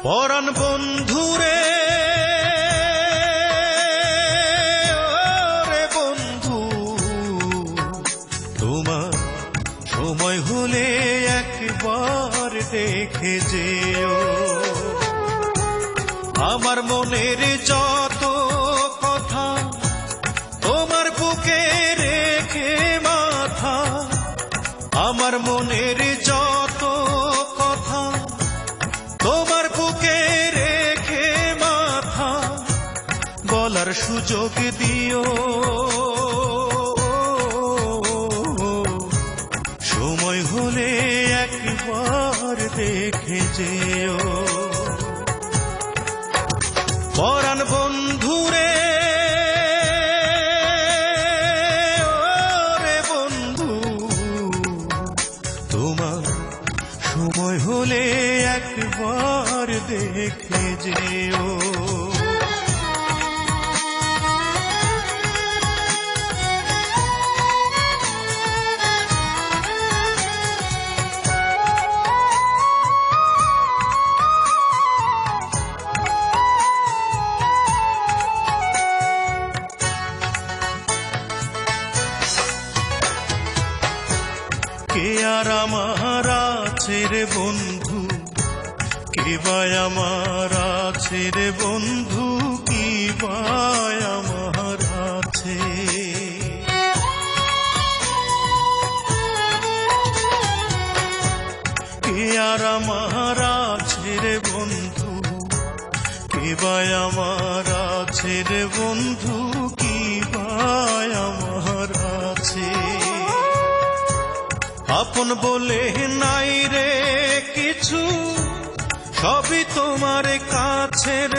পরাণ বন্ধুরে ওরে বন্ধু, তোমার সময় হলে একবার দেখে যেও। আমার মনের যত কথা তোমার বুকে রেখে মাথা, আমার মনের যত কথা তোমার বুকে রেখে মাথা, বলার সুযোগ দিও। সময় হলে একবার দেখে যেও। পরাণ বন্ধুরে ওরে বন্ধু, তোমার সময় হলে একবার দেখে যেও। কে আর আমার আছে রে বন্ধু, কে বা আমার আছে রে বন্ধু, কি বা আমার আছে। কে আর আমার আছে রে বন্ধু, কে বা আমার আছে রে বন্ধু, কি বা আমার আছে। আপন বলে নাই রে কিছু, সবই তোমার কাছের